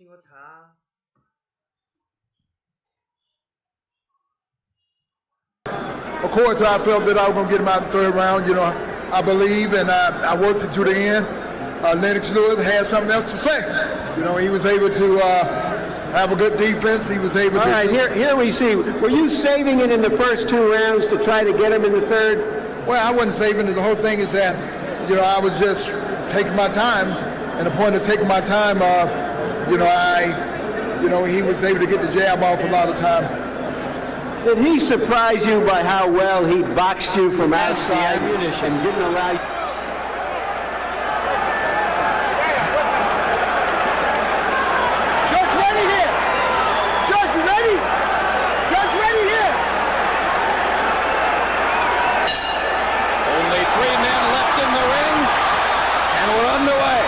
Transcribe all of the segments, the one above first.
拼过茶。Of course, I felt that I was going to get him out in the third round. You know, I believe, and I worked it to the end. Lennox Lewis had something else to say. You know, he was able to have a good defense. He was able to... All right, here we see. Were you saving it in the first 2 rounds to try to get him in the third? Well, I wasn't saving it. The whole thing is that, you know, I was just taking my time. And the point of taking my time, he was able to get the jab off a lot of time. Did he surprise you by how well he boxed you from outside and didn't allow you? Judge ready here. Judge ready. Judge ready here. Only 3 men left in the ring, and we're underway.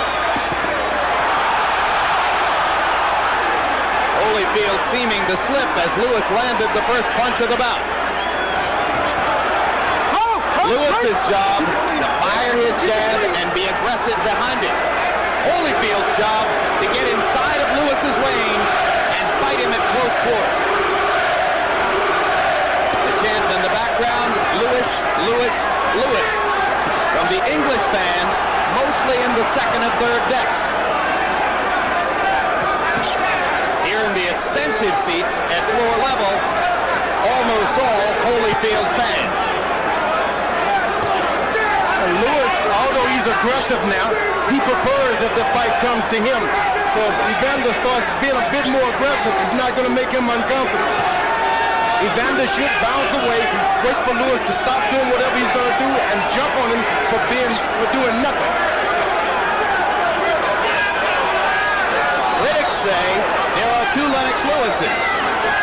Holyfield seeming to slip as Lewis landed the first punch of the bout. Lewis's job to fire his jab and be aggressive behind it. Holyfield's job to get inside of Lewis's range and fight him at close quarters. The chants in the background, Lewis, Lewis, Lewis, from the English fans, mostly in the second and third decks. Here in the expensive seats at floor level, almost all Holyfield fans. Lewis, although he's aggressive now, he prefers if the fight comes to him. So if Evander starts being a bit more aggressive, it's not going to make him uncomfortable. Evander should bounce away, wait for Lewis to stop doing whatever he's going to do, and jump on him for doing nothing. Critics say there are 2 Lennox Lewises.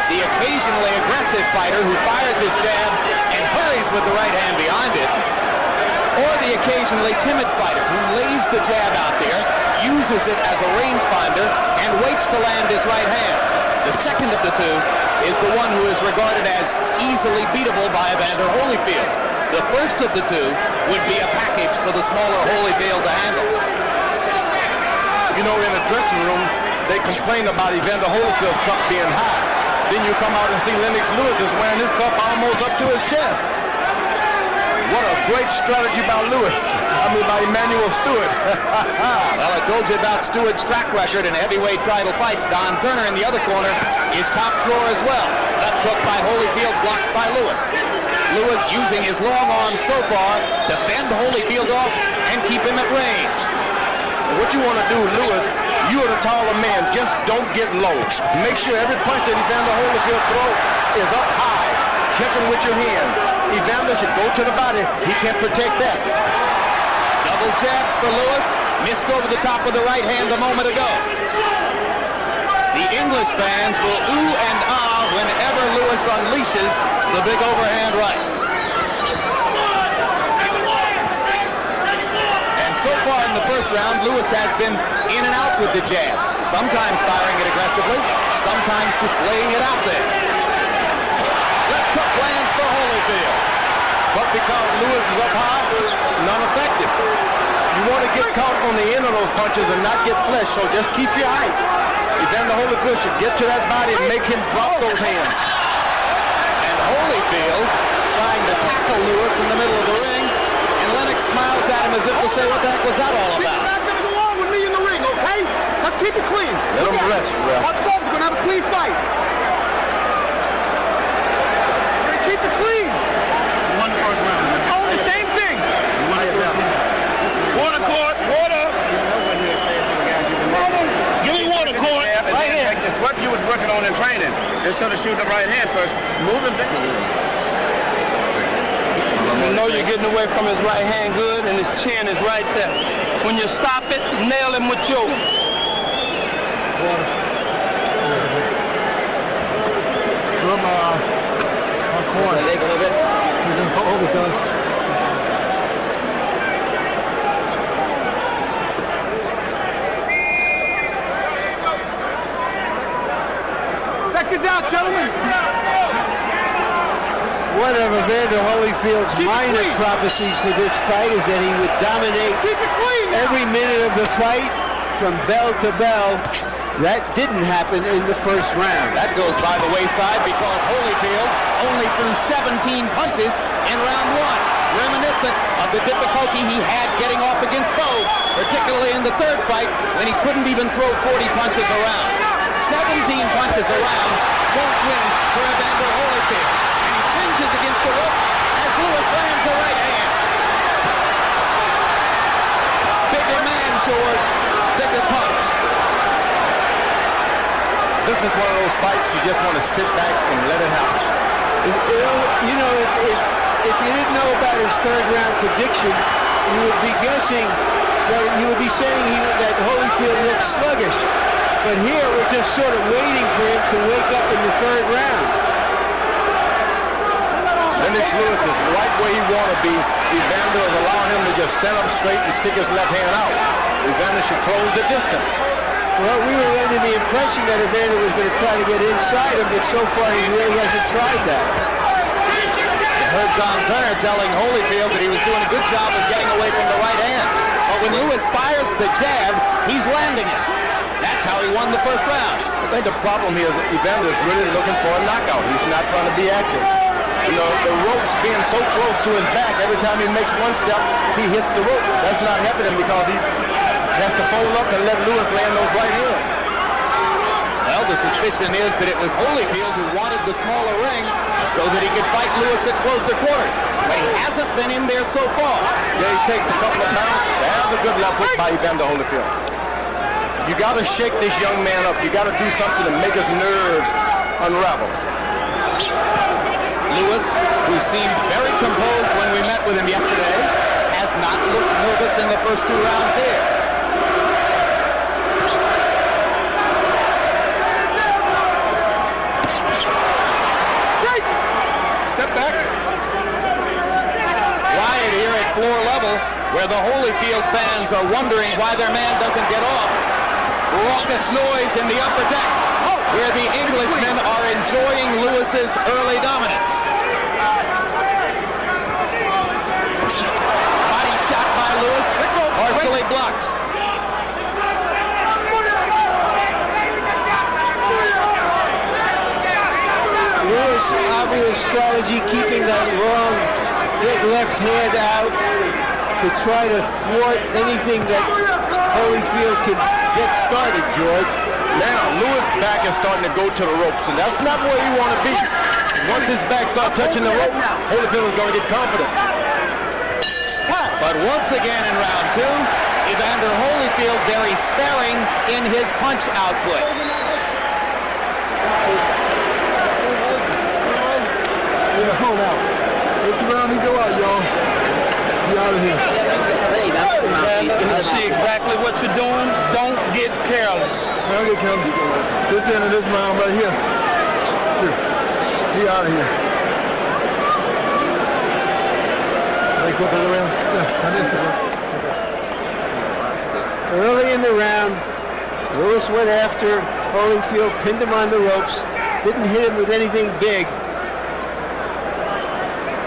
The occasionally aggressive fighter who fires his jab and hurries with the right hand behind it, or the occasionally timid fighter who lays the jab out there, uses it as a rangefinder, and waits to land his right hand. The second of the 2 is the one who is regarded as easily beatable by Evander Holyfield. The first of the 2 would be a package for the smaller Holyfield to handle. You know, in the dressing room, they complain about Evander Holyfield's cup being high. Then you come out and see Lennox Lewis is wearing his cup almost up to his chest. What a great strategy by by Emanuel Stewart. Well, I told you about Stewart's track record in heavyweight title fights. Don Turner in the other corner is top drawer as well. Left hook by Holyfield, blocked by Lewis. Lewis using his long arm so far to fend Holyfield off and keep him at range. What you want to do, Lewis, you're the taller man. Just don't get low. Make sure every punch that Evander Holyfield throws is up high. Catch him with your hand. Evander should go to the body. He can't protect that. Double jabs for Lewis. Missed over the top of the right hand a moment ago. The English fans will ooh and ah whenever Lewis unleashes the big overhand right. And so far in the first round, Lewis has been in and out with the jab. Sometimes firing it aggressively, sometimes just laying it out there. Left hook lands for Holyfield. But because Lewis is up high, it's non-effective. You want to get caught on the end of those punches and not get flesh, so just keep your height. Evander Holyfield should get to that body and make him drop those hands. And Holyfield trying to tackle Lewis in the middle of the ring, and Lennox smiles at him as if to say, what the heck was that all about? You're not going to go on with me in the ring, okay? Let's keep it clean. Let him rest, ref. Us both are going to have a clean fight. We're going to keep it clean. You won the first round. Oh, the same thing. You won the first round. Water court, water. Give me water court. Right here. It's what you was working on in training. Instead of shooting the right hand first, move it back. You know you're getting away from his right hand good, and his chin is right there. When you stop it, nail him with yours. From our corner. He's going to hold it down. Seconds out, gentlemen. One of Evander Holyfield's minor prophecies for this fight is that he would dominate Keep it clean now. every minute of the fight from bell to bell. That didn't happen in the first round. That goes by the wayside because Holyfield only threw 17 punches in round one. Reminiscent of the difficulty he had getting off against Bowe, particularly in the third fight when he couldn't even throw 40 punches around. 17 punches around won't win for Evander Holyfield. And he clinches against the rope as Lewis lands a right hand. Bigger man, George. Bigger punch. This is one of those fights you just want to sit back and let it happen. You know, if you didn't know about his third round prediction, you would be guessing that you would be saying that Holyfield looked sluggish. But here we're just sort of waiting for him to wake up in the third round. Lennox Lewis is right where he want to be. Evander is allowing him to just stand up straight and stick his left hand out. Evander should close the distance. Well, we were under the impression that Evander was going to try to get inside him, but so far he really hasn't tried that. I heard Don Turner telling Holyfield that he was doing a good job of getting away from the right hand. But when Lewis fires the jab, he's landing it. That's how he won the first round. I think the problem here is that Evander is really looking for a knockout. He's not trying to be active. You know, the rope's being so close to his back, every time he makes one step, he hits the rope. That's not helping him because he has to fold up and let Lewis land those right hands. Well, the suspicion is that it was Holyfield who wanted the smaller ring so that he could fight Lewis at closer quarters. But he hasn't been in there so far. Yeah, he takes a couple of pounds. That's a good left hook by Evander Holyfield. You got to shake this young man up. You got to do something to make his nerves unravel. Lewis, who seemed very composed when we met with him yesterday, has not looked nervous in the first two rounds here. Step back. Quiet here at floor level, where the Holyfield fans are wondering why their man doesn't get off. Raucous noise in the upper deck, where the Englishmen are enjoying Lewis's early dominance. Body shot by Lewis, partially blocked. Lewis, obvious strategy, keeping that long big left hand out to try to thwart anything that Holyfield could get started, George. Now, Lewis' back is starting to go to the ropes, and that's not where you want to be. Once his back starts touching the rope, Holyfield is going to get confident. But once again in round two, Evander Holyfield very sparing in his punch output. Hold out. This round he go out, y'all. Be out of here. I see exactly what you're doing. Don't get careless. Don't get careless. This end of this round right here. Sure. Be out of here. They put that around? Yeah, I did. Early in the round, Lewis went after Holyfield, pinned him on the ropes, didn't hit him with anything big,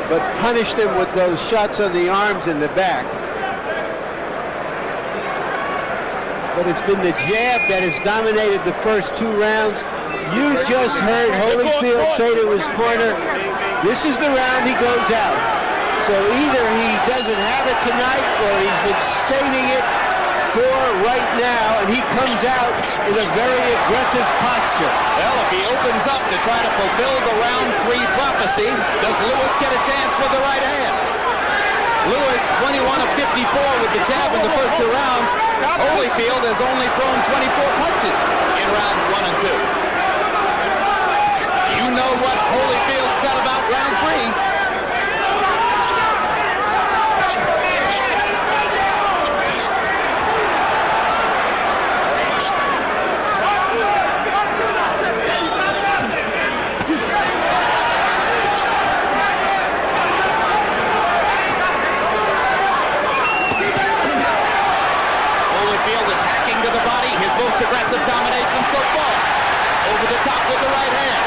but punished him with those shots on the arms and the back. But it's been the jab that has dominated the first two rounds. You just heard Holyfield say to his corner, this is the round he goes out. So either he doesn't have it tonight or he's been saving it for right now, and he comes out in a very aggressive posture. Well, if he opens up to try to fulfill the round three prophecy, does Lewis get a chance with the right hand? Lewis, 21 of 54 with the jab in the first two rounds. Holyfield has only thrown 24 punches in rounds one and two. You know what Holyfield said about round three. Aggressive domination so far. Over the top with the right hand.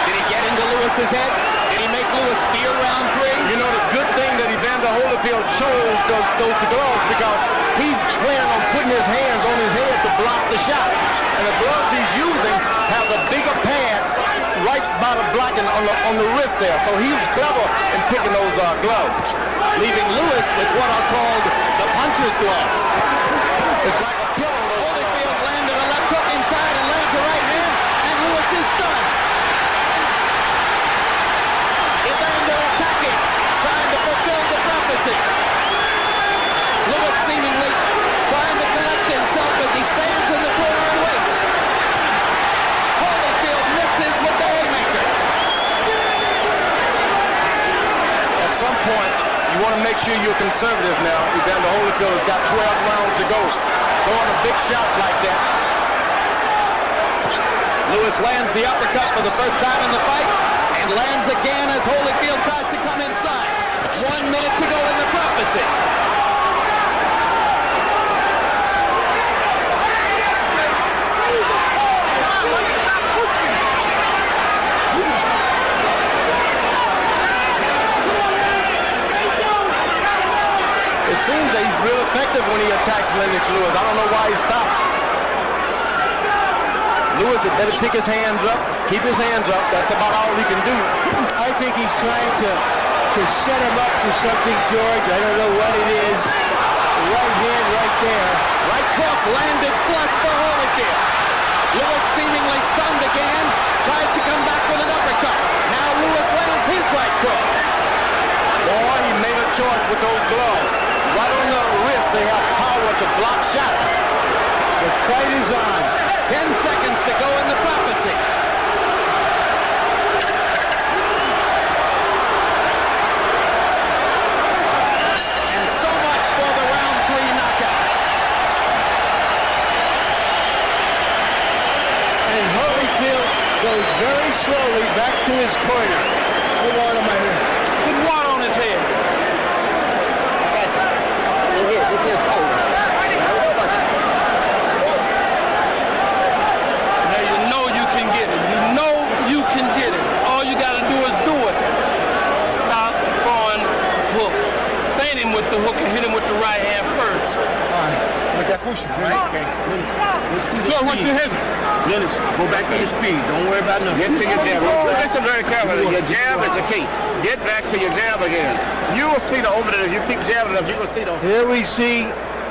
Did he get into Lewis's head? Did he make Lewis fear round three? You know, the good thing that Evander Holyfield chose those gloves because he's planning on putting his hands on his head to block the shots. And the gloves he's using has a bigger pad right by the blocking on the wrist there. So he was clever in picking those gloves, leaving Lewis with what are called the puncher's gloves. It's like a pillow. Holyfield landed a left hook inside and lands a right hand, and Lewis is stunned. Evander attacking, trying to fulfill the prophecy. Lewis seemingly trying to collect himself as he stands in the corner and waits. Holyfield misses with the haymaker. At some point, you want to make sure you're conservative now. Evander Holyfield has got 12 rounds to go. Throwing a big shots like that. Lewis lands the uppercut for the first time in the fight and lands again as Holyfield tries to come inside. 1 minute to go in the prophecy. It seems that he's real effective when he attacks Lennox Lewis. I don't know why he stops. Lewis had better pick his hands up, keep his hands up. That's about all he can do. I think he's trying to set him up for something, George. I don't know what it is. The right hand right there. Right cross landed flush for Holyfield. Lewis seemingly stunned again, tries to come back with an uppercut. Now Lewis lands his right cross. Boy, he made a choice with those gloves. Right on the wrist, they have power to block shots. The fight is on. 10 seconds to go in the prophecy. And so much for the round 3 knockout. And Holyfield goes very slowly back to his corner. Put water on my head. Put water on his head. Now you know you can get it. You know you can get it. All you got to do is do it. Stop throwing hooks. Feint him with the hook and hit him with the right hand first. Make that push. Okay. So what you hit? Lennox, go back to your speed. Don't worry about nothing. Get to your jab. Listen very carefully. Your jab is the key. Get back to your jab again. You will see the opening. If you keep jabbing up, you will see the opening. Here we see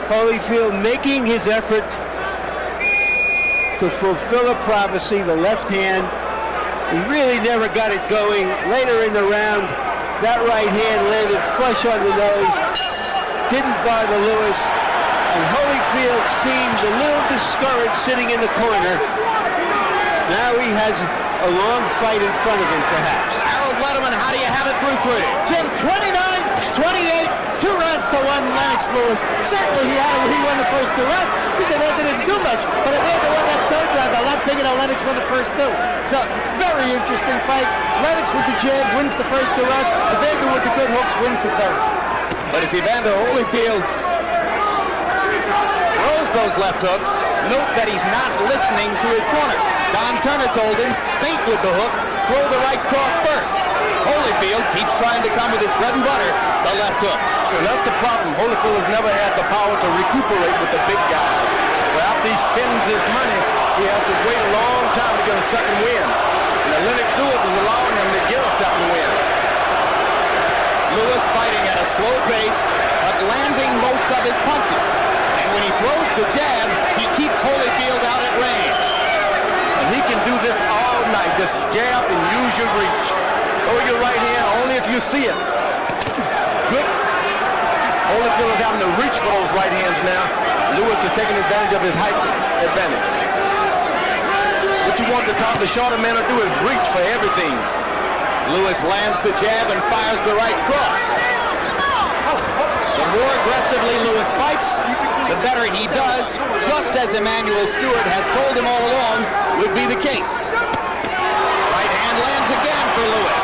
Holyfield making his effort to fulfill a prophecy, the left hand. He really never got it going. Later in the round, that right hand landed flush on the nose. Didn't bother Lewis. And Holyfield seems a little discouraged sitting in the corner. Now he has a long fight in front of him, perhaps. Harold Letterman, how do you have it through 3? Jim, 29-28, 2 rounds to 1, Lennox Lewis. Certainly he won the first 2 rounds. He said that didn't do much, but Evander won that 3rd round a lot bigger than Lennox won the first 2. So, very interesting fight. Lennox with the jab wins the first 2 rounds. Evander with the good hooks wins the 3rd. But as Evander Holyfield throws those left hooks, note that he's not listening to his corner. Don Turner told him, feint with the hook, throw the right cross first. Holyfield keeps trying to come with his bread and butter, the left hook. And that's the problem. Holyfield has never had the power to recuperate with the big guys. Well, after he spends his money, he has to wait a long time to get a second win. And Lennox Lewis is allowing him to get a second win. Lewis fighting at a slow pace, but landing most of his punches. And when he throws the jab, he keeps Holyfield out at range. And he can do this all night. Just jab and use your reach. Throw your right hand only if you see it. Good. Holyfield is having to reach for those right hands now. Lewis is taking advantage of his height advantage. What you want the shorter man to do is reach for everything. Lewis lands the jab and fires the right cross. The more aggressively Lewis fights, the better he does, just as Emanuel Stewart has told him all along would be the case. Right hand lands again for Lewis.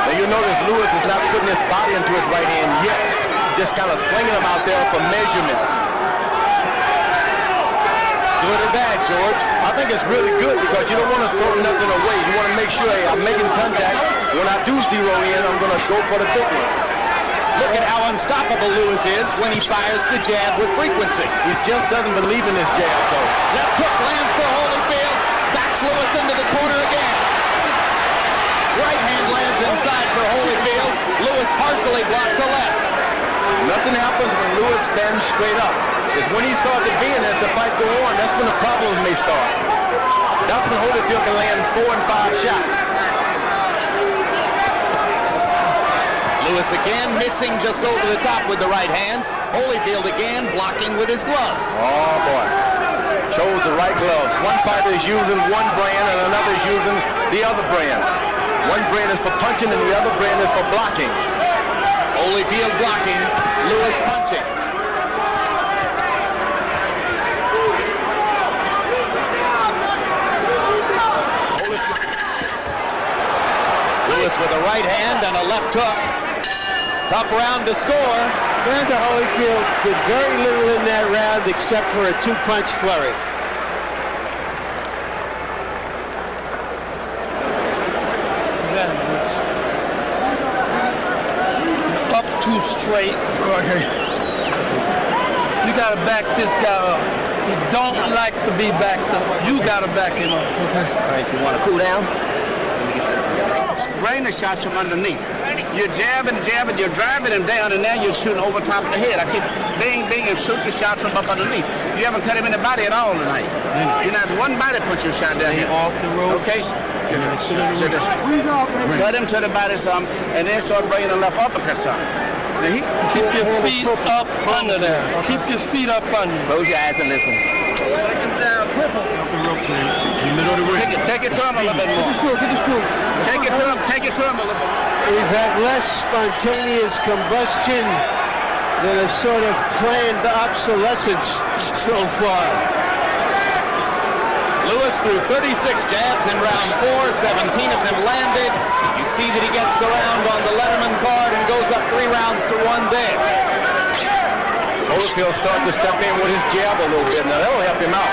Now you notice Lewis is not putting his body into his right hand yet. Just kind of slinging him out there for measurements. Good or bad, George? I think it's really good because you don't want to throw nothing away. You want to make sure, hey, I'm making contact. When I do zero in, I'm going to go for the big one. Look at how unstoppable Lewis is when he fires the jab with frequency. He just doesn't believe in his jab, though. Left hook lands for Holyfield. Backs Lewis into the corner again. Right hand lands inside for Holyfield. Lewis partially blocked to left. Nothing happens when Lewis stands straight up. It's when he starts to bend as the fight go on, that's when the problems may start. That's when Holyfield can land 4 and 5 shots. Lewis again missing just over the top with the right hand. Holyfield again blocking with his gloves. Oh boy. Chose the right gloves. One fighter is using one brand and another is using the other brand. One brand is for punching and the other brand is for blocking. Holyfield blocking, Lewis punching. Lewis with a right hand and a left hook. Tough round to score. Evander Holyfield did very little in that round except for a two-punch flurry. Up too straight. Okay. You gotta back this guy up. He don't like to be backed up. You gotta back him up. Okay. All right, you want to cool down? Rainer shots from underneath. You're jabbing, you're driving him down, and now you're shooting over top of the head. I keep bing, bing, and shoot the shots from up underneath. You haven't cut him in the body at all tonight. You're not one body punch your shot down here. Off the rope. Okay? Cut him to the body some, and then start bringing the left uppercut some. Now Keep your feet up under there. Keep your feet up under. Close your eyes and listen. Take it to him a little bit more. Take it to him a little bit more. We've had less spontaneous combustion than a sort of planned obsolescence so far. Lewis threw 36 jabs in round 4, 17 of them landed. You see that he gets the round on the Letterman card and goes up 3 rounds to 1 there. Holyfield starting to step in with his jab a little bit. Now that'll help him out.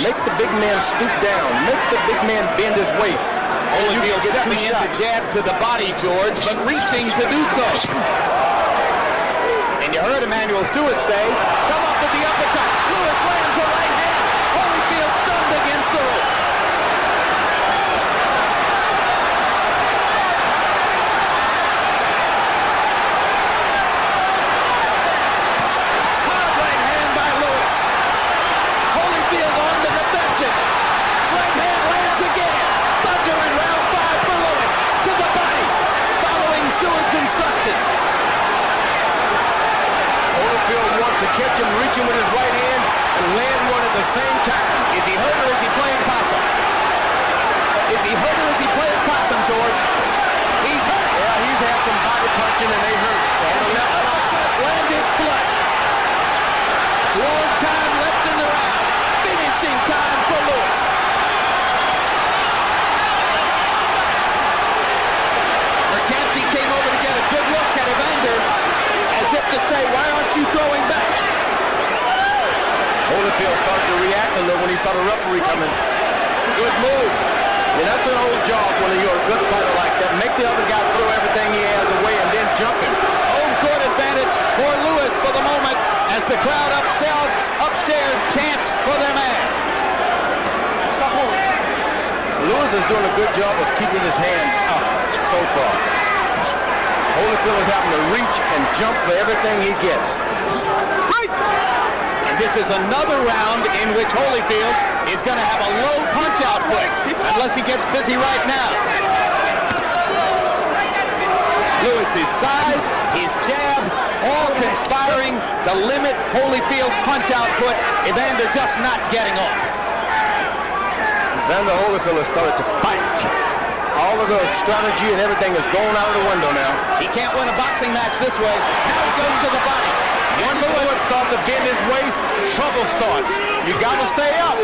Make the big man stoop down. Make the big man bend his waist. Holyfield stepping in the jab to the body, George, but reaching to do so. And you heard Emmanuel Stewart say, come up with the uppercut. Lewis lands a right hand. Holyfield stunned against the ropes. Hard right hand by Lewis. Holyfield on the defensive. Right hand lands again. Thunder in round 5 for Lewis. To the body. Following Stewart's instructions. Holyfield wants to catch him reaching with his right hand and land one at the same time. Is he hurt or is he playing possum? Is he hurt or is he playing possum, George? He's hurt. Yeah, he's had some body punching and they hurt. And the uppercut landed flush. Long time left in the round. Finishing time for Lewis. Mercanti came over to get a good look at Evander, as if to say, why aren't you throwing back? Holyfield started to react a little when he saw the referee coming. Good move. Yeah, that's an old job when you're a good fighter like that. Make the other guy throw everything he has away and then jump him. Home court advantage for Lewis for the moment as the crowd upstairs chants for their man. Lewis is doing a good job of keeping his hands up so far. Holyfield is having to reach and jump for everything he gets. And this is another round in which Holyfield is going to have a low punch output unless he gets busy right now. Lewis's size, his jab, all conspiring to limit Holyfield's punch output. Evander just not getting off. Evander Holyfield has started to fight. All of the strategy and everything is going out of the window now. He can't win a boxing match this way. Now he goes to the body. Once Lewis starts to bend his waist, trouble starts. You got to stay up.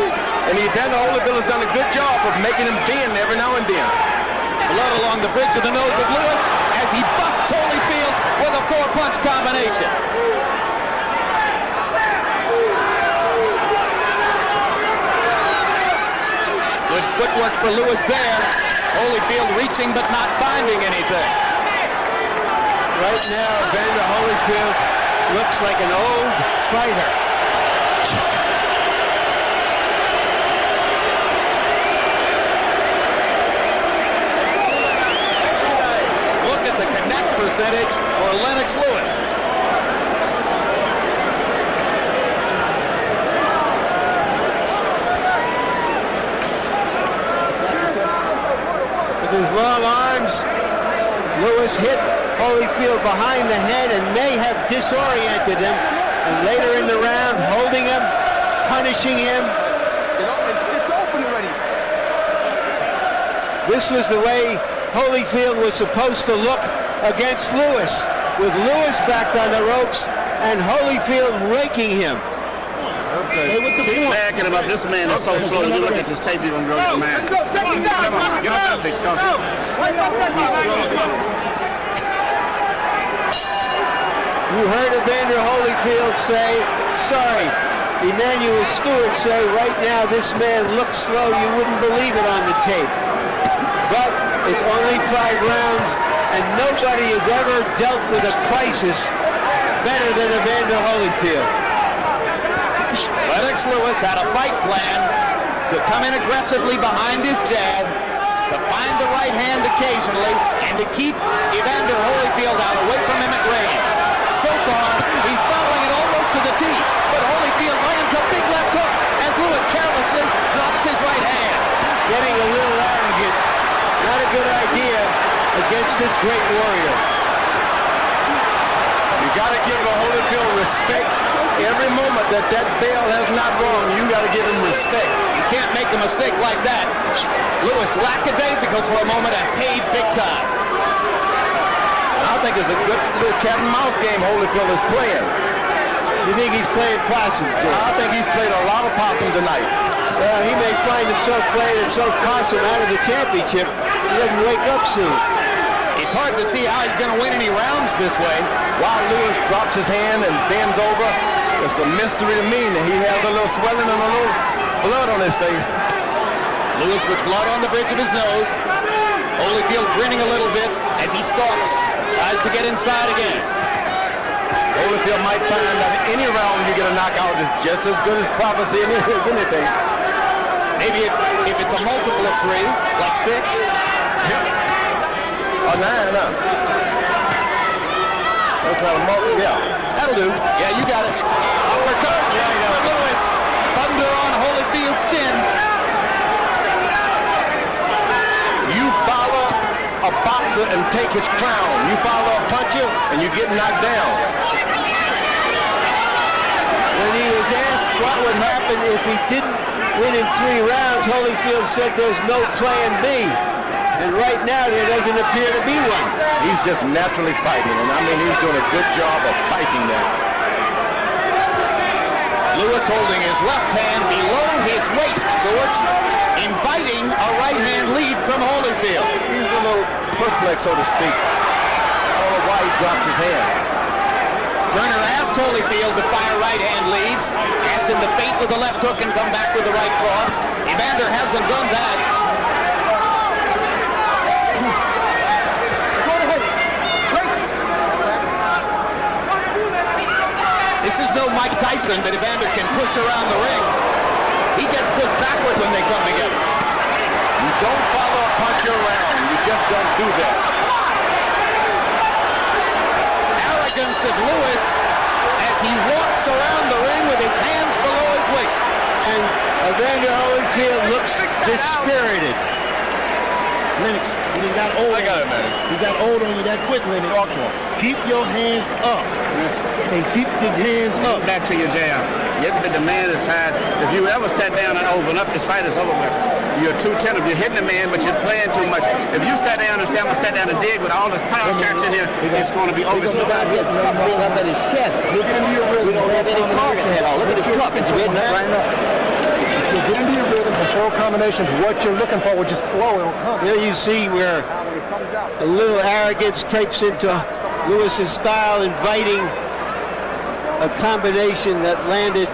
And Evander Holyfield has done a good job of making him bend every now and then. Blood along the bridge of the nose of Lewis as he busts Holyfield with a 4-punch combination. Good footwork for Lewis there. Holyfield reaching but not finding anything. Right now, Evander Holyfield looks like an old fighter. Look at the connect percentage for Lennox Lewis. With his long arms, Lewis hit Holyfield behind the head and may have disoriented him. And later in the round, holding him, punishing him. It's open already. This was the way Holyfield was supposed to look against Lewis, with Lewis back on the ropes and Holyfield raking him. Hey, keep backing him up. This man is so slow. You look at this tape, you're going to go to the man. Come on, get up there, Coffee. You heard Evander Holyfield say, sorry, Emanuel Stewart say, right now this man looks slow. You wouldn't believe it on the tape. But it's only 5 rounds, and nobody has ever dealt with a crisis better than Evander Holyfield. Lennox Lewis had a fight plan to come in aggressively behind his jab, to find the right hand occasionally, and to keep Evander Holyfield out away from him at range. So far, he's following it almost to the teeth, but Holyfield lands a big left hook as Lewis carelessly drops his right hand. Getting a little arrogant, not a good idea against this great warrior. You got to give Holyfield respect. Every moment that bell has not rung, you got to give him respect. You can't make a mistake like that. Lewis lackadaisical for a moment and paid big time. I think it's a good little cat and mouse game Holyfield is playing. You think he's playing possum? I think he's played a lot of possum tonight. Well, he may find himself playing himself possum out of the championship. He doesn't wake up soon. It's hard to see how he's going to win any rounds this way. While Lewis drops his hand and bends over, it's a mystery to me that he has a little swelling and a little blood on his face. Lewis with blood on the bridge of his nose. Holyfield grinning a little bit as he stalks, tries to get inside again. Holyfield might find that any round you get a knockout is just as good as prophecy as anything. Maybe if it's a multiple of 3, like 6. Or 9, That's not a multiple, yeah. That'll do. Yeah, you got it. Uppercut. Yeah, you got it. Lewis. Thunder on Holyfield's chin. You follow a boxer and take his crown. You follow a puncher and you get knocked down. When he was asked what would happen if he didn't win in 3 rounds, Holyfield said there's no plan B. And right now there doesn't appear to be one. He's just naturally fighting, and I mean he's doing a good job of fighting now. Lewis holding his left hand below his waist, George, inviting a right hand lead from Holyfield. He's a little perplexed, so to speak. I don't know why he drops his hand. Turner asked Holyfield to fire right hand leads, asked him to feint with the left hook and come back with the right cross. Evander hasn't done that. This is no Mike Tyson that Evander can push around the ring. He gets pushed backward when they come together. You don't follow a puncher around. You just don't do that. Arrogance of Lewis as he walks around the ring with his hands below his waist. And Evander Holyfield looks dispirited. Lennox, you got old. I got it, man. You got old on you that quick, Lennox. Talk to him. Keep your hands up. And keep the hands up. Back to your jab. You have to demand his side. If you ever sat down and open up, this fight is over with. You're too tentative. You're hitting the man, but you're playing too much. If you sat down and say, I'm going to sit down and dig with all this power shots in here, it's going to be over. Look at his chest. Look at your rhythm. We don't have any target at all. Look at his cup. It's red now. You get into your rhythm before combinations. What you're looking for will just flow. It'll come. There you see where a little arrogance creeps into Lewis's style, inviting a combination that landed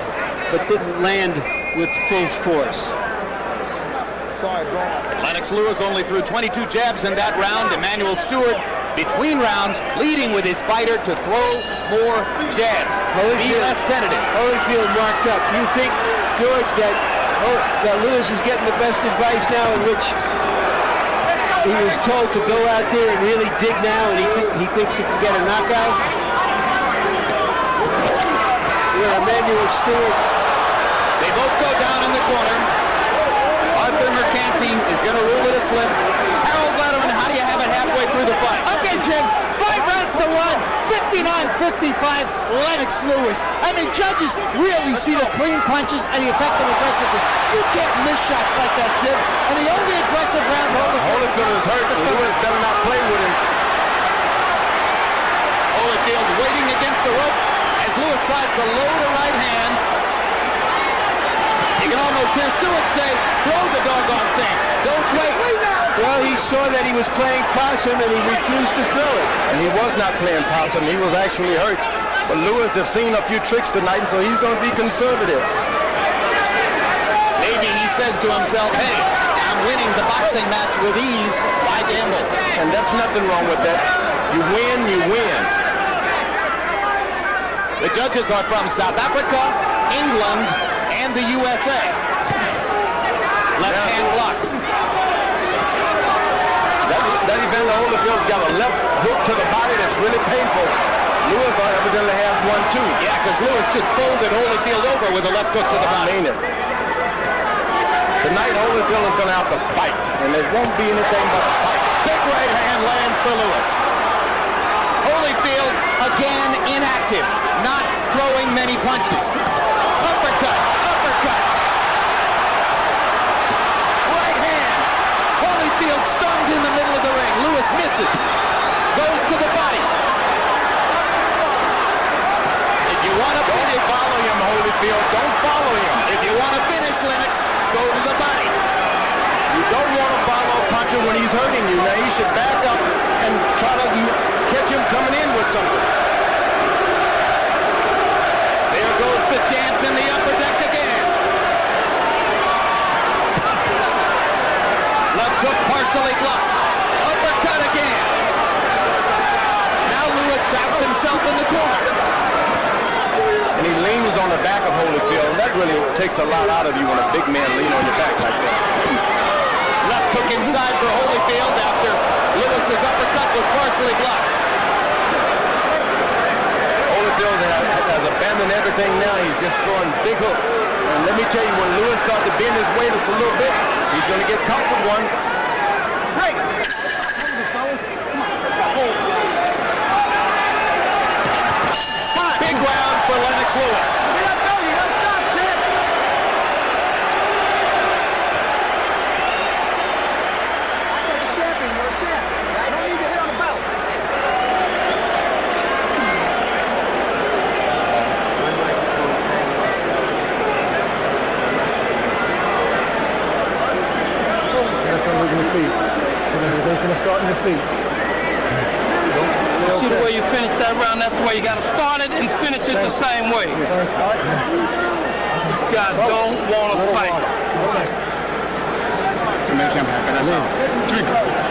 but didn't land with full force. Lennox Lewis only threw 22 jabs in that round. Emanuel Stewart between rounds, leading with his fighter to throw more jabs. Be less tentative. Holyfield marked up. You think, George, that Lewis is getting the best advice now, in which he was told to go out there and really dig now, and he thinks he can get a knockout? Emmanuel Stewart. They both go down in the corner. Arthur Mercantine is going to rule it a slip. Harold Letterman, how do you have it halfway through the fight? Okay, Jim, 5 rounds to 1, 59-55, Lennox Lewis. I mean, judges really see the clean punches and the effective aggressiveness. You can't miss shots like that, Jim. And the only aggressive round Holyfield is hurt, but Lewis better not play with him. Holyfield waiting against the ropes as Lewis tries to load a right hand. You can almost hear Stewart say, throw the doggone thing. Don't wait. Well, he saw that he was playing possum and he refused to throw it. And he was not playing possum. He was actually hurt. But Lewis has seen a few tricks tonight, so he's going to be conservative. Maybe he says to himself, hey, I'm winning the boxing match with ease. Why gamble? And that's nothing wrong with that. You win, you win. The judges are from South Africa, England, and the USA. Left hand blocks. That Evander Holyfield's got a left hook to the body that's really painful. Lewis evidently has one too. Yeah, because Lewis just folded Holyfield over with a left hook to the body. I mean it. Tonight Holyfield is going to have to fight, and it won't be anything but a fight. Big right hand lands for Lewis. Holyfield again inactive, not throwing many punches. Uppercut, uppercut. Right hand. Holyfield stunned in the middle of the ring. Lewis misses. Goes to the body. If you want to finish, follow him, Holyfield. Don't follow him. If you want to finish Lennox, go to the body. You don't want to follow a puncher when he's hurting you. Now he should back up and try to catch him coming in with something. There goes the chance in the upper deck again. Left hook partially blocked. Uppercut again. Now Lewis traps himself in the corner. And he leans on the back of Holyfield. That really takes a lot out of you when a big man leans on your back like that. Left hook inside for Holyfield after Lewis's uppercut was partially blocked. Holyfield has abandoned everything now. He's just throwing big hooks. And let me tell you, when Lewis starts to bend his weight just a little bit, he's going to get caught with one. Big round for Lennox Lewis. See the way you finish that round, that's the way you got to start it and finish it the same way. These guys don't want to fight. To make him happy, that's all.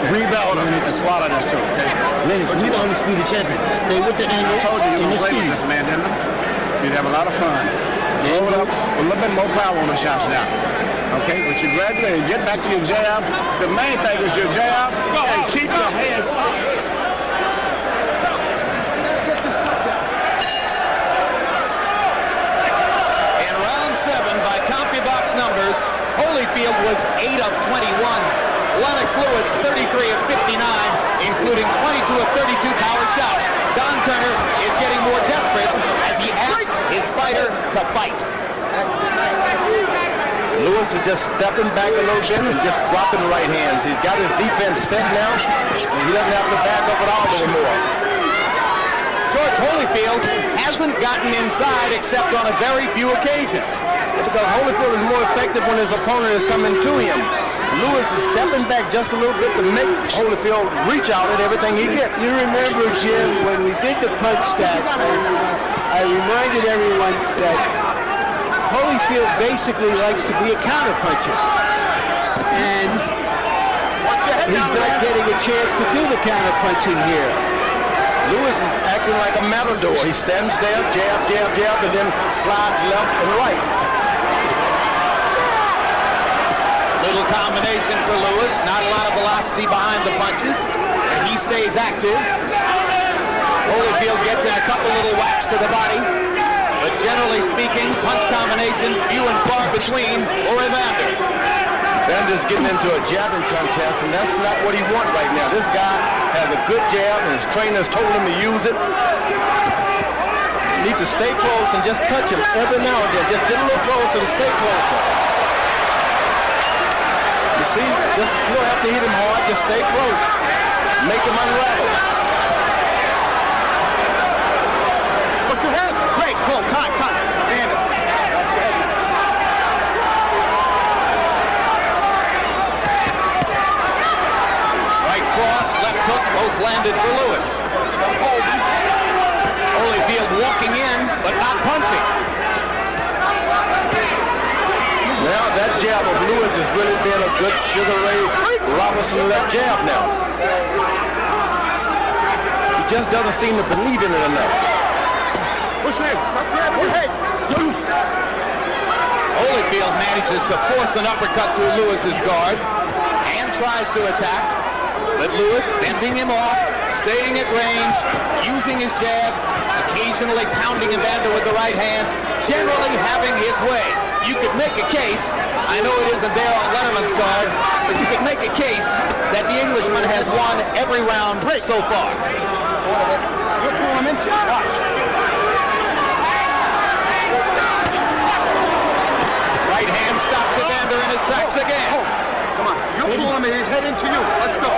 Breathe out and swallow this too. Lennox, we the undisputed champion. Stay with the angle. I told you you were play with this man, didn't I? You'd have a lot of fun. Roll it up with a little bit more power on the shots now. Okay, but you gradually get back to your jab. The main thing is your jab and keep your hands up. In round 7, by CompuBox numbers, Holyfield was 8 of 21. Lennox Lewis, 33 of 59, including 22 of 32 power shots. Don Turner is getting more desperate as he asks his fighter to fight. Lewis is just stepping back a little bit and just dropping right hands. He's got his defense set now, and he doesn't have to back up at all anymore. George Holyfield hasn't gotten inside except on a very few occasions. Because Holyfield is more effective when his opponent is coming to him. Lewis is stepping back just a little bit to make Holyfield reach out at everything he gets. You remember, Jim, when we did the punch stat, I reminded everyone that Holyfield basically likes to be a counterpuncher. And he's not getting a chance to do the counter-punching here. Lewis is acting like a matador. He stands there, jab, jab, jab, and then slides left and right. Little combination for Lewis. Not a lot of velocity behind the punches. And he stays active. Holyfield gets in a couple little whacks to the body. But generally speaking, punch combinations few and far between for Evander. Evander's getting into a jabbing contest, and that's not what he wants right now. This guy has a good jab, and his trainers told him to use it. You need to stay close and just touch him every now and then. Just get a little closer and stay closer. You see, just you don't have to hit him hard. Just stay close. Make him unravel. Put your head. Great. Cool. Time. Stand up. Right cross, left hook, both landed for Lewis. Holyfield walking in, but not punching. Now that jab of Lewis has really been a good Sugar Ray Robinson left jab now. He just doesn't seem to believe in it enough. Holyfield manages to force an uppercut through Lewis's guard and tries to attack. But Lewis fending him off, staying at range, using his jab, occasionally pounding Evander with the right hand, generally having his way. You could make a case, I know it isn't there on Letterman's card, but you could make a case that the Englishman has won every round so far. You're pulling him into it. Watch. Right hand stops Evander in his tracks again. Come on. You're pulling him and he's heading to you. Let's go.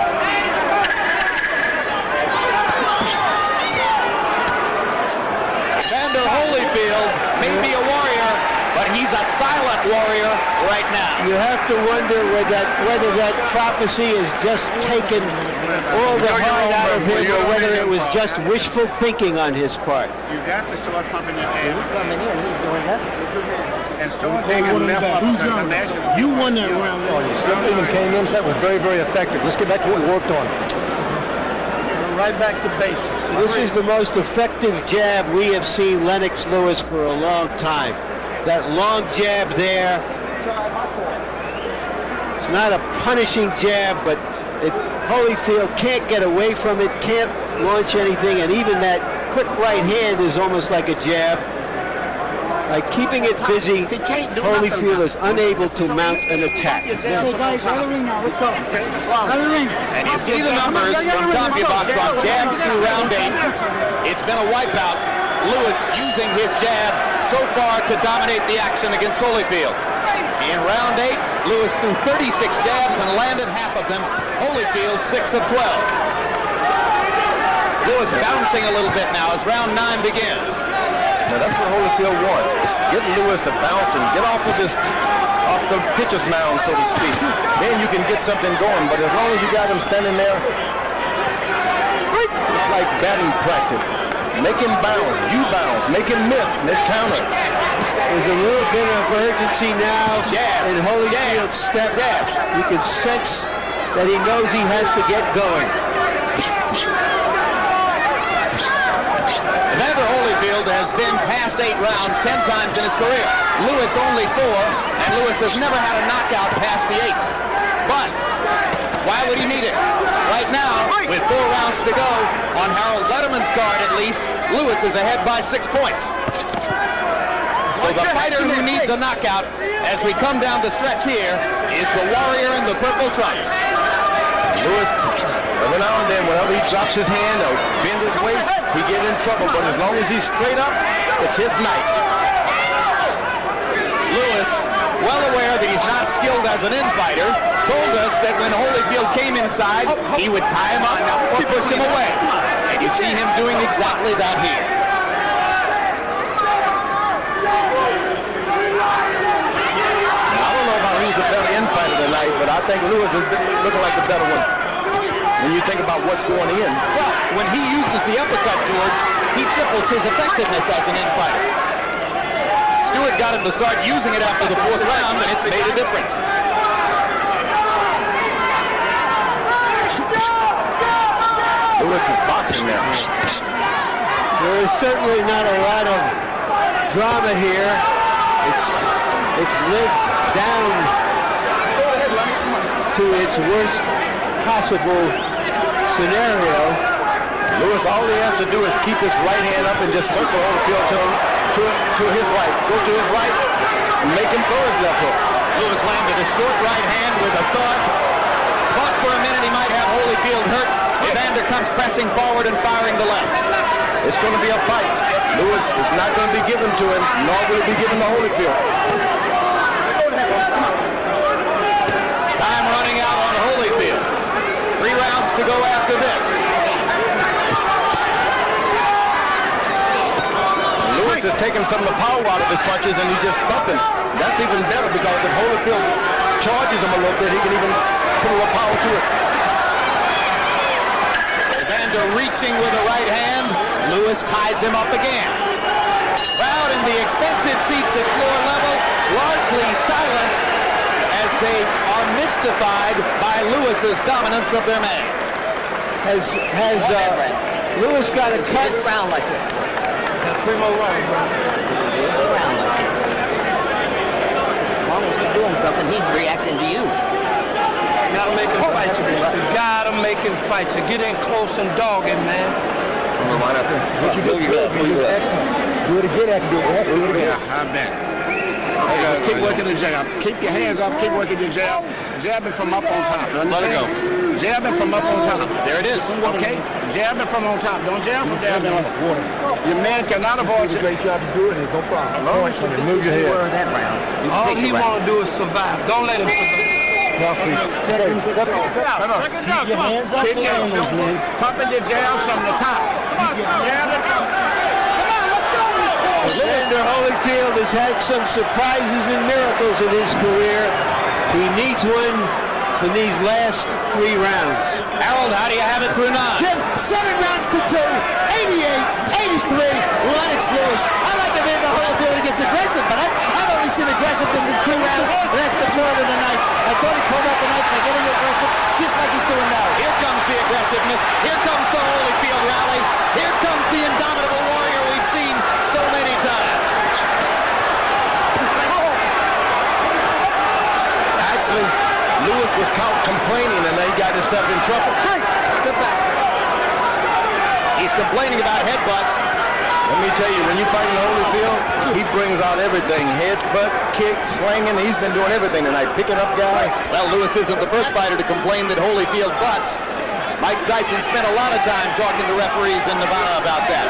Evander Holyfield may be a warrior, but he's a silent warrior right now. You have to wonder whether that prophecy has just taken all the heart out of him, or whether it was just wishful thinking on his part. You got to start pumping your head. Coming in, he's doing that. And start taking left up the national. You won that round. Even came in, that was very, very effective. Let's get back to what we worked on. Right back to basics. This is the most effective jab we have seen Lennox Lewis for a long time. That long jab there. It's not a punishing jab, but Holyfield can't get away from it, can't launch anything, and even that quick right hand is almost like a jab. By keeping it busy, Holyfield is unable to mount an attack. Okay, guys, out of the ring now. Let's go. Out of the ring. And you see the numbers from CompuBox on jabs through round 8. It's been a wipeout. Lewis using his jab so far to dominate the action against Holyfield. In round 8, Lewis threw 36 jabs and landed half of them. Holyfield 6 of 12. Lewis bouncing a little bit now as round 9 begins. Now that's what Holyfield wants. Is get Lewis to bounce and get off of the pitcher's mound, so to speak. Then you can get something going. But as long as you got him standing there, it's like batting practice. Make him bounce, you bounce, make him miss, make counter. There's a little bit of urgency now in Holyfield's step. You can sense that he knows he has to get going. Evander Holyfield has been past 8 rounds 10 times in his career. Lewis only 4, and Lewis has never had a knockout past the 8th. But why would he need it? Right now, with 4 rounds to go, on Harold Letterman's card at least, Lewis is ahead by 6 points. So the fighter who needs a knockout as we come down the stretch here is the warrior in the purple trunks. Lewis, every now and then, whenever he drops his hand or bend his waist, he get in trouble. But as long as he's straight up, it's his night. Lewis, well aware that he's not skilled as an infighter, told us that when Holyfield came inside, he would tie him up or push him away. And you see him doing exactly that here. I don't know about who's the better infighter tonight, but I think Lewis is looking like the better one. When you think about what's going in. Well, when he uses the uppercut, George, he triples his effectiveness as an infighter. Stewart got him to start using it after the 4th round, and it's made a difference. Lewis is boxing now. There is certainly not a lot of drama here. It's lived down to its worst possible scenario. Lewis, all he has to do is keep his right hand up and just circle Holyfield to his right. Go to his right and make him throw his left hook. Lewis landed a short right hand with a thought. Thought for a minute he might have Holyfield hurt. Evander comes pressing forward and firing the left. It's going to be a fight. Lewis is not going to be given to him, nor will it be given to Holyfield. Time running out on Holyfield. 3 rounds to go after this. Lewis is taking some of the power out of his punches and he's just thumping. That's even better because if Holyfield charges him a little bit, he can even put a little power to it. Evander reaching with a right hand. Lewis ties him up again. Crowd in the expensive seats at floor level, largely silent as they are mystified by Lewis's dominance of their man. Has Lewis got a cut? Round like that. 3 more rounds. Round like that. As long as he's doing something, he's reacting to you. You gotta make him fight you. You gotta make him fight you. Get in close and dog him, man. What you do, do it again after do it. Yeah, I bet. Just keep working the jab. Keep your hands up. Keep working your jab. Jabbing from up on top. Let it go. Jabbing from up on top. There it is. Okay? Jabbing from on top. Don't jab from jabbing. Your man cannot avoid you. Great job to do it. No problem. Move your head. That round. All he want to do is survive. Don't let him survive. Keep your hands up. Keep your pumping your jabs from the top. Jabbing. Evander Holyfield has had some surprises and miracles in his career. He needs one for these last 3 rounds. Harold, how do you have it through 9? Jim, 7 rounds to 2, 88-83, Lennox Lewis. I like Evander Holyfield. He gets aggressive, but I've only seen aggressiveness in 2 rounds, and that's the third of the night. I thought he pulled up the night by getting aggressive, just like he's doing now. Here comes the aggressiveness. Here comes the Holyfield rally. Here comes the indomitable warrior we've seen so many times. Actually, Lewis was caught complaining and they got himself in trouble. Step back. He's complaining about headbutts. Let me tell you, when you fight in Holyfield, he brings out everything. Headbutt, kick, slinging. He's been doing everything tonight, picking up guys. Well, Lewis isn't the first fighter to complain that Holyfield butts. Mike Tyson spent a lot of time talking to referees in Nevada about that.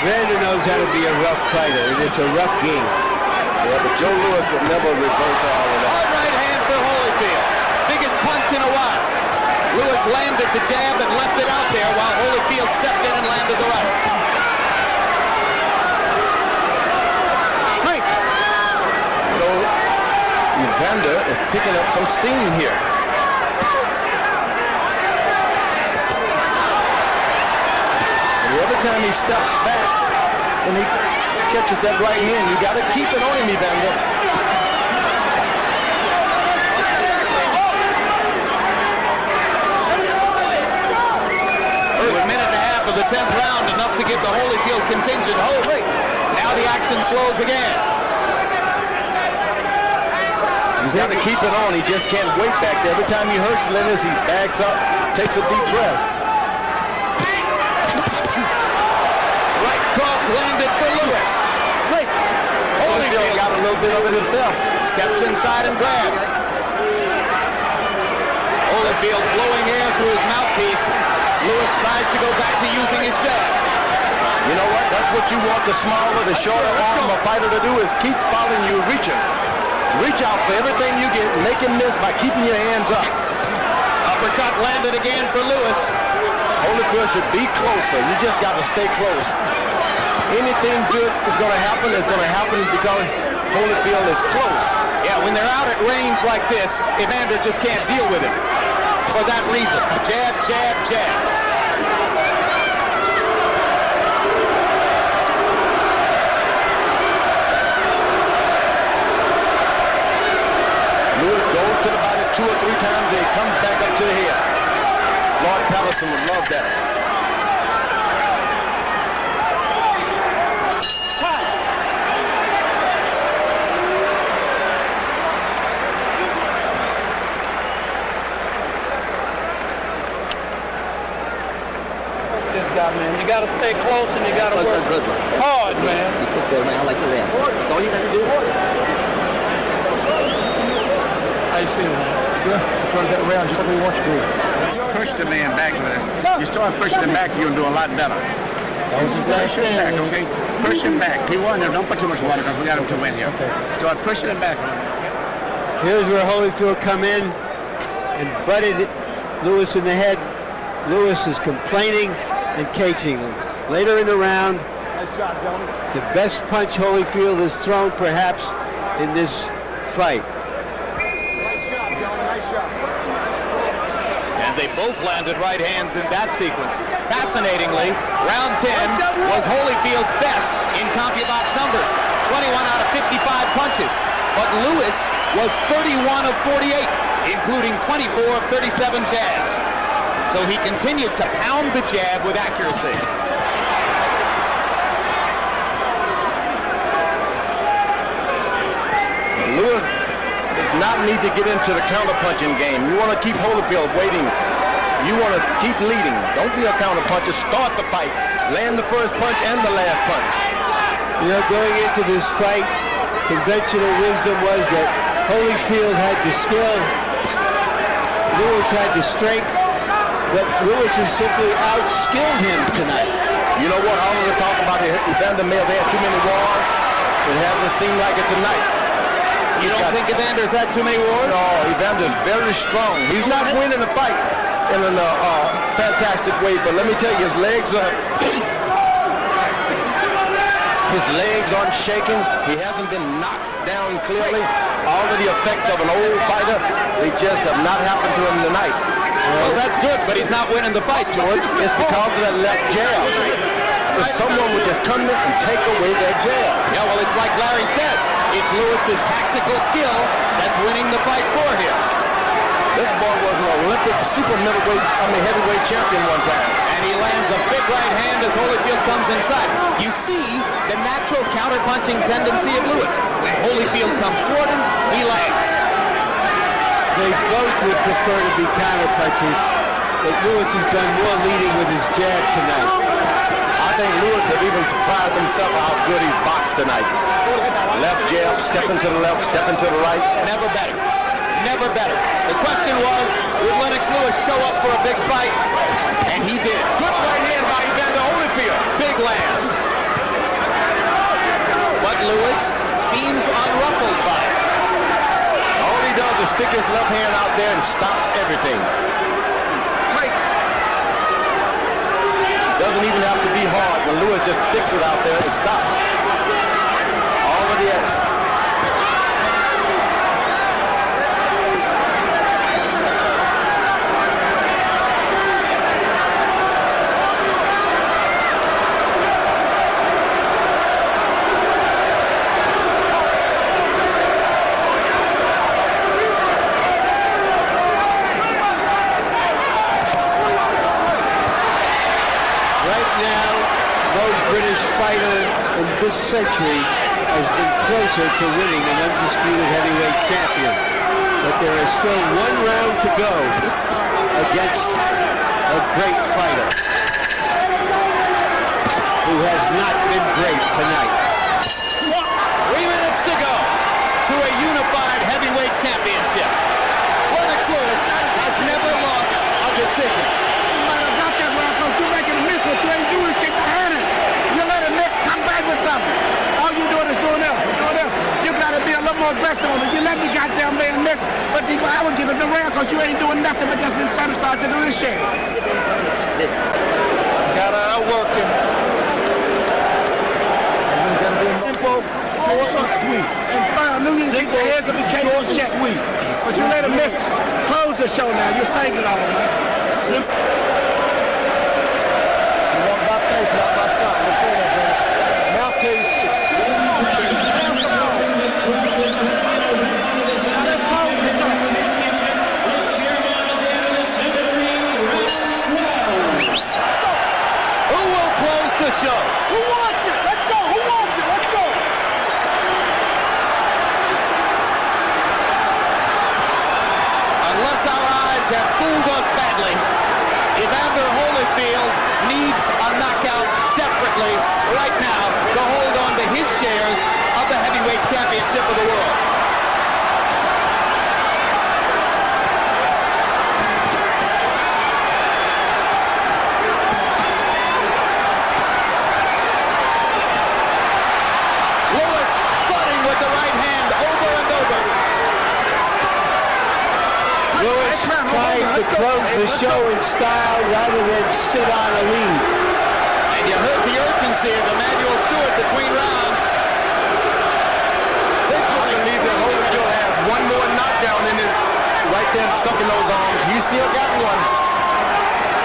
Evander knows how to be a rough fighter, and it's a rough game. Yeah, but Joe Lewis would never revert to all of that. Hard right hand for Holyfield. Biggest punch in a while. Lewis landed the jab and left it out there while Holyfield stepped in and landed the right. So, Evander is picking up some steam here. And every time he steps back and he catches that right hand, you got to keep it on him, Evander. First minute and a half of the 10th round, enough to give the Holyfield contingent hope. Now the action slows again. He's got to keep it on. He just can't wait back there. Every time he hurts Lennox, he backs up, takes a deep breath. Right cross landed for Lewis. Holyfield got a little bit of it himself. Steps inside and grabs. Holyfield blowing air through his mouthpiece. Lewis tries to go back to using his jab. You know what? That's what you want the smaller, the shorter arm of a fighter to do, is keep following you, reaching. Reach out for everything you get and make him miss by keeping your hands up. Uppercut landed again for Lewis. Holyfield should be closer. You just got to stay close. Anything good is going to happen because Holyfield is close. Yeah, when they're out at range like this, Evander just can't deal with it. For that reason, jab, jab, jab. Lewis goes to the body 2 or 3 times, and he comes back up to the head. Floyd Patterson Ellison would love that. This guy, man, you got to stay close and you got to work hard, man. You took the round like the rest. That's all you got to do. How you feeling? Good. After that round, just what we want you to do. Push the man back with us. You start pushing him back, you'll do a lot better. Push him back, okay? Push him back. He won there. Don't put too much water because we got him to win here. Start pushing him back. Here's where Holyfield come in and butted Lewis in the head. Lewis is complaining and caging him. Later in the round, the best punch Holyfield has thrown perhaps in this fight. And they both landed right hands in that sequence. Fascinatingly, round 10 was Holyfield's best in CompuBox numbers. 21 out of 55 punches. But Lewis was 31 of 48, including 24 of 37 jabs. So he continues to pound the jab with accuracy. Lewis does not need to get into the counter-punching game. You want to keep Holyfield waiting. You want to keep leading. Don't be a counter-puncher. Start the fight. Land the first punch and the last punch. You know, going into this fight, conventional wisdom was that Holyfield had the skill, Lewis had the strength, but Lewis has simply outskilled him tonight. You know what? All of the talk about Evander may have had too many wars. It hasn't seemed like it tonight. You don't think Evander's had too many wars? No, Evander's very strong. He's not winning the fight in a fantastic way, but let me tell you, his legs aren't shaking. He hasn't been knocked down clearly. All of the effects of an old fighter, they just have not happened to him tonight. Well, that's good, but he's not winning the fight, George. It's because of that left jab. If someone would just come in and take away that jab. Yeah, well, it's like Larry says. It's Lewis's tactical skill that's winning the fight for him. This boy was an Olympic heavyweight champion one time. And he lands a big right hand as Holyfield comes inside. You see the natural counter-punching tendency of Lewis. When Holyfield comes toward him, he lands. They both would prefer to be counter-punchers, but Lewis has done more leading with his jab tonight. I think Lewis has even surprised himself how good he's boxed tonight. Left jab, step into the left, step into the right. Never better. Never better. The question was, would Lennox Lewis show up for a big fight? And he did. Good right hand by Evander Holyfield. Big land. But Lewis seems unruffled by it. All he does is stick his left hand out there and stops everything. Doesn't even have to be hard when Lewis just sticks it out there and stops. All of the action. This century has been closer to winning an undisputed heavyweight champion. But there is still one round to go against a great fighter who has not been great tonight. 3 minutes to go to a unified heavyweight championship. Lennox Lewis has never lost a decision. You might have got that round because you're making a miss, but you ain't doing shit to hurt it. You let it miss, come back with something. All you doing is doing this, doing this. You gotta be a little more aggressive on it. You let me goddamn man miss, but I would give it the round because you ain't doing nothing but just been satisfied to do this shit. Gotta outwork him. Short and sweet. And fine, I knew you keep your hands up and came on shit. But you let him miss. Close the show now. You saved it all, man. You walk by faith, not by sight. Mouthpiece. the show. Who wants it? Let's go. Who wants it? Let's go. Unless our eyes have fooled us badly, Evander Holyfield needs a knockout desperately right now to hold on to his shares of the heavyweight championship of the world. Lewis fighting with the right hand over and over. Lewis trying to close the show in style rather than sit on a lead. And you heard the urgency of Emmanuel Stewart between rounds. I believe that Holyfield has one more knockdown in his right there stuck in those arms. He's still got one.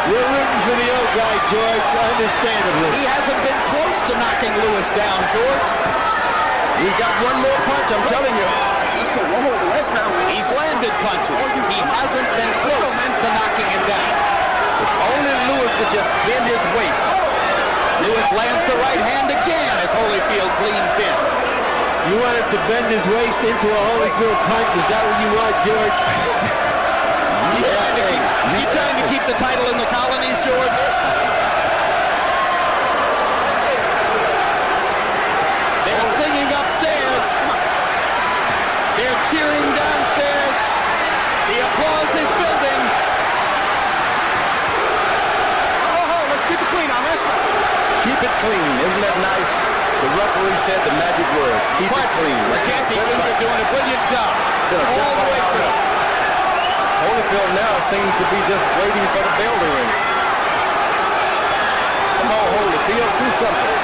You're rooting for the old guy, George, understandably. He hasn't been close to knocking Lewis down, George. He got one more punch, I'm telling you. He's landed punches. He hasn't been close to knocking him down. If only Lewis would just bend his waist. Lewis lands the right hand again as Holyfield's leans in. You want him to bend his waist into a Holyfield punch? Is that what you want, George? You trying to keep the title in the colonies, George? They're singing upstairs. They're cheering downstairs. The applause is building. Let's keep it clean on this one. Keep it clean. Isn't that nice? The referee said the magic word. Keep it clean. McCarthy Jr. doing a brilliant job all the way through. Holyfield now seems to be just waiting for the bell to ring. Come on, Holyfield, do something.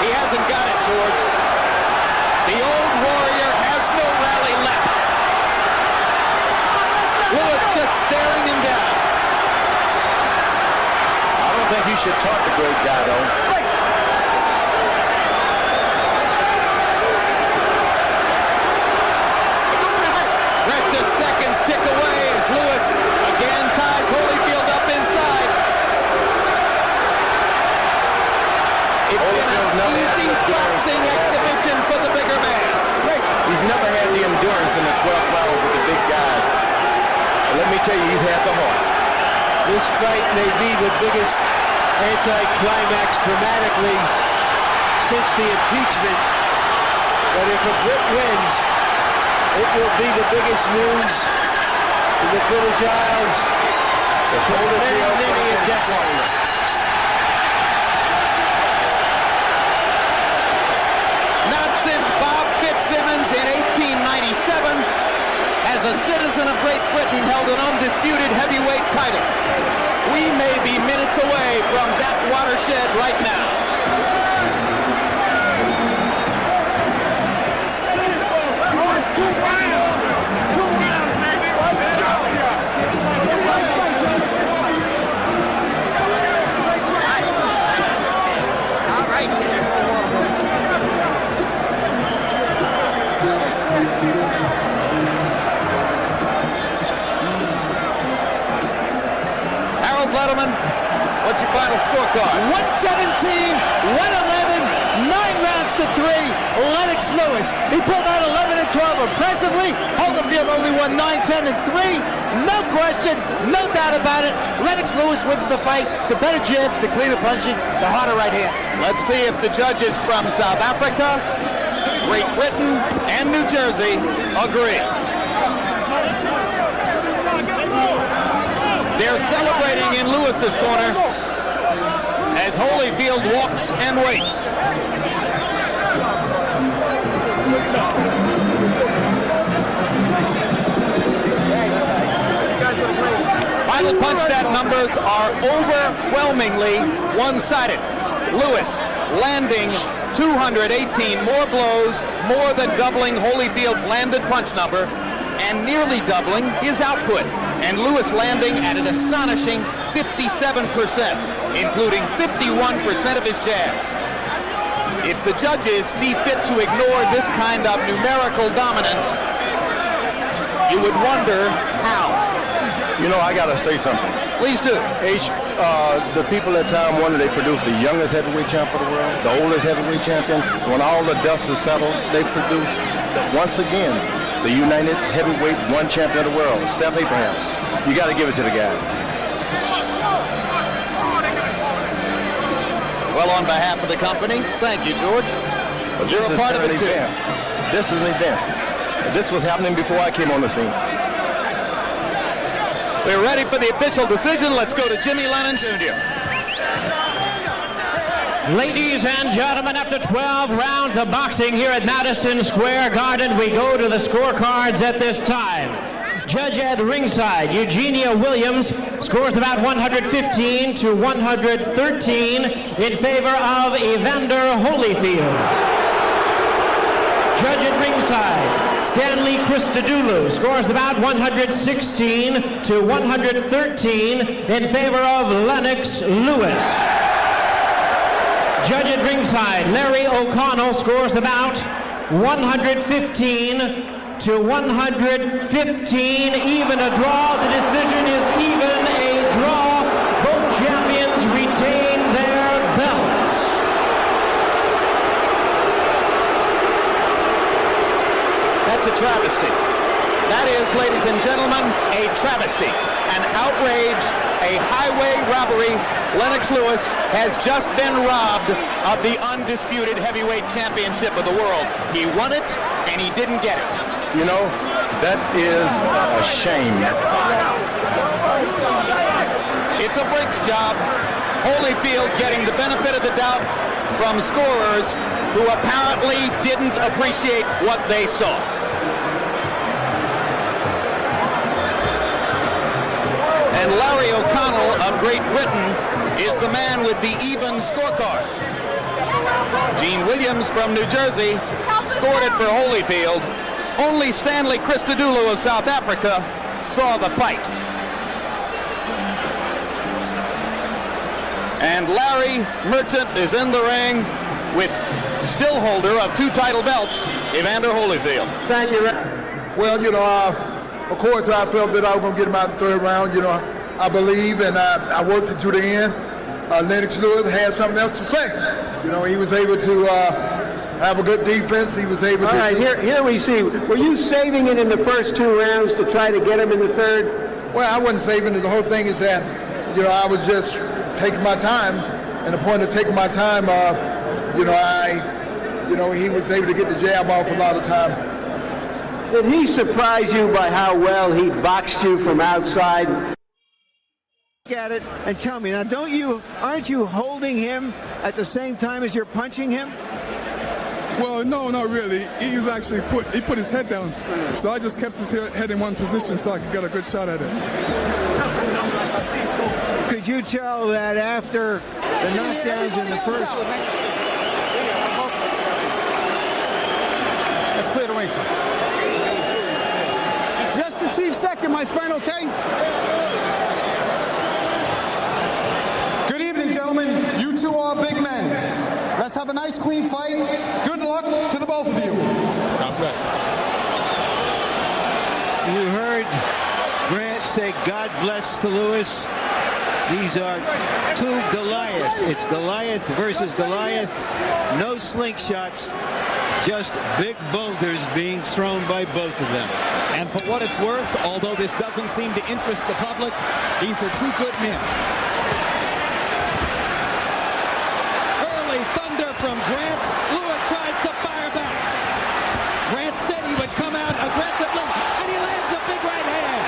He hasn't got it, George. The old warrior has no rally left. Lewis just staring him down. I don't think he should taunt the great guy, though. Precious seconds tick away as Lewis again ties Holyfield up inside. It's been an easy boxing exhibition for the bigger man. He's never had the endurance in the 12th round with the big guys. And let me tell you, he's had the heart. This fight may be the biggest anti-climax dramatically since the impeachment, but if a Brit wins, it will be the biggest news in the British Isles for many a decade. Not since Bob Fitzsimmons in 1897 has a citizen of Great Britain held an undisputed heavyweight title. We may be minutes away from that watershed right now. Harold Letterman, what's your final scorecard? 117, 111, 9 rounds to 3. Lennox Lewis. He pulled out 11 and 12 impressively. Holyfield only won 9, 10 and 3. No question, no doubt about it. Lennox Lewis wins the fight. The better jab, the cleaner punching, the harder right hands. Let's see if the judges from South Africa, Great Britain, and New Jersey agree. They're celebrating in Lewis's corner as Holyfield walks and waits. Final punch stat numbers are overwhelmingly one-sided. Lewis landing 218 more blows, more than doubling Holyfield's landed punch number, and nearly doubling his output. And Lewis landing at an astonishing 57%, including 51% of his jabs. If the judges see fit to ignore this kind of numerical dominance, you would wonder how. You know, I got to say something. Please do. The people at Time Warner, they produced the youngest heavyweight champ of the world, the oldest heavyweight champion. When all the dust is settled, they produced, once again, the United Heavyweight One Champion of the world, Seth Abraham. You got to give it to the guy. Well, on behalf of the company, thank you, George. You're a part of it, too. This is an event. This was happening before I came on the scene. We're ready for the official decision. Let's go to Jimmy Lennon Jr. Ladies and gentlemen, after 12 rounds of boxing here at Madison Square Garden, we go to the scorecards at this time. Judge at ringside, Eugenia Williams, scores about 115 to 113 in favor of Evander Holyfield. Judge at ringside, Stanley Christodoulou, scores about 116 to 113 in favor of Lennox Lewis. Judge at ringside, Larry O'Connell, scores about 115 to 115, even a draw. The decision is even a draw. Both champions retain their belts. That's a travesty. That is, ladies and gentlemen, a travesty, an outrage, a highway robbery. Lennox Lewis has just been robbed of the undisputed heavyweight championship of the world. He won it, and he didn't get it. You know, that is a shame. It's a Briggs job. Holyfield getting the benefit of the doubt from scorers who apparently didn't appreciate what they saw. And Larry O'Connell of Great Britain is the man with the even scorecard. Gene Williams from New Jersey scored it for Holyfield. Only Stanley Christodoulou of South Africa saw the fight. And Larry Merchant is in the ring with still holder of 2 title belts, Evander Holyfield. Thank you. Well, you know, of course, I felt that I was going to get him out in the 3rd round. You know, I believe, and I worked it to the end. Lennox Lewis had something else to say. You know, he was able to have a good defense. He was able to... All right, here we see. Were you saving it in the first 2 rounds to try to get him in the 3rd? Well, I wasn't saving it. The whole thing is that, you know, I was just taking my time. And the point of taking my time, he was able to get the jab off a lot of time. Did he surprise you by how well he boxed you from outside? Look at it and tell me now. Aren't you holding him at the same time as you're punching him? Well, no, not really. He put his head down, so I just kept his head in one position so I could get a good shot at it. Could you tell that after the knockdowns in the first? Let's clear the ring first. Just achieve second, my friend, okay? Good evening, gentlemen. You two are big men. Let's have a nice, clean fight. Good luck to the both of you. God bless. You heard Grant say God bless to Lewis. These are 2 Goliaths. It's Goliath versus Goliath. No slingshots, just big boulders being thrown by both of them. And for what it's worth, although this doesn't seem to interest the public, these are 2 good men. Early thunder from Grant. Lewis tries to fire back. Grant said he would come out aggressively, and he lands a big right hand.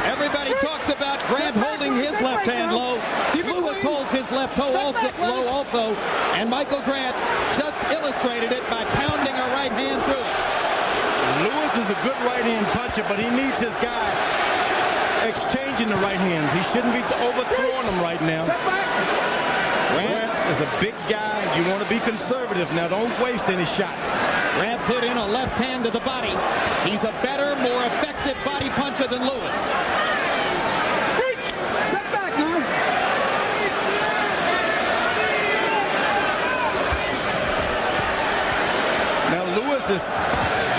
Everybody talks about Grant holding his left hand low. Lewis holds his left toe low also, and Michael Grant just illustrated it by pounding a right hand through it. Lewis is a good right hand puncher, but he needs his guy exchanging the right hands. He shouldn't be overthrowing them right now. Grant is a big guy. You want to be conservative now. Don't waste any shots. Grant put in a left hand to the body. He's a better, more effective body puncher than Lewis. Step back now. Now Lewis is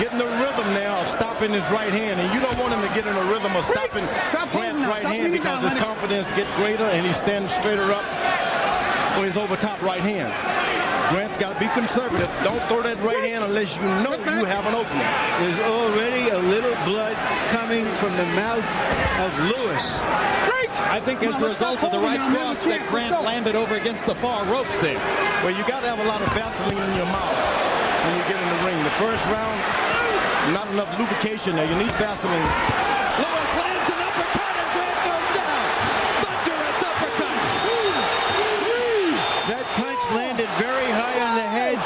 getting the rhythm now of stopping stopping his right hand, and you don't want him to get in a rhythm of stopping Grant's right hand because his confidence get greater and he stands straighter up for his over top right hand. Grant's got to be conservative. Don't throw that right hand unless you know you have an opening. There's already a little blood coming from the mouth of Lewis. I think as a result of the right cross that Grant landed over against the far ropes there. Well, you got to have a lot of Vaseline in your mouth when you get in the ring. The first round, not enough lubrication there. You need Vaseline. Lewis lands an uppercut and Grant goes down. Thunderous uppercut. That punch landed very high on the head,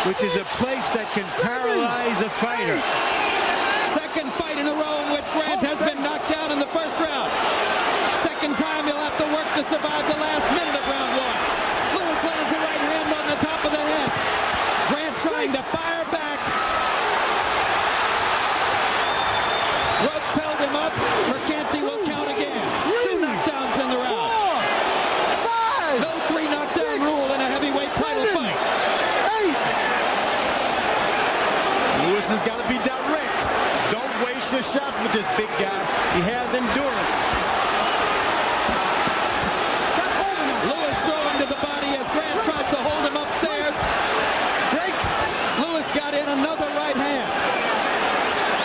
which is a place that can paralyze a fighter. Second fight in a row in which Grant has been knocked out in the first round. Second time he'll have to work to survive the last minute of round one. Lewis lands a right hand on the top of the head. Grant trying to fire back. Ropes held him up. Mercanti will count again. 2 knockdowns in the round. 4, 5. No 3 knockdown rule in a heavyweight title fight. 8. Lewis has got to be direct. Don't waste your shots with this big guy. He has endurance. Lewis throwing to the body as Grant tries to hold him upstairs. Break. Lewis got in another right hand.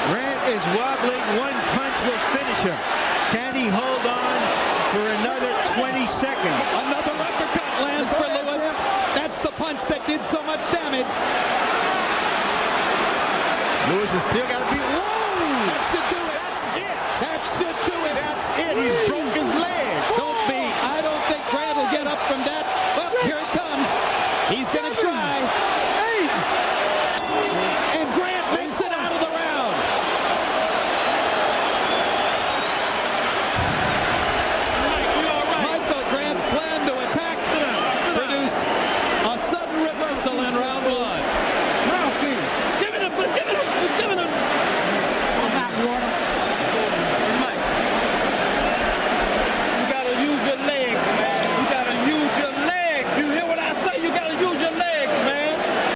Grant is wobbling. One punch will finish him. Can he hold on for another 20 seconds? Another uppercut lands for Lewis. That's the punch that did so much damage. Lewis has still got to be. Whoa! That should do it. That's it. That should do it. That's it. He's broken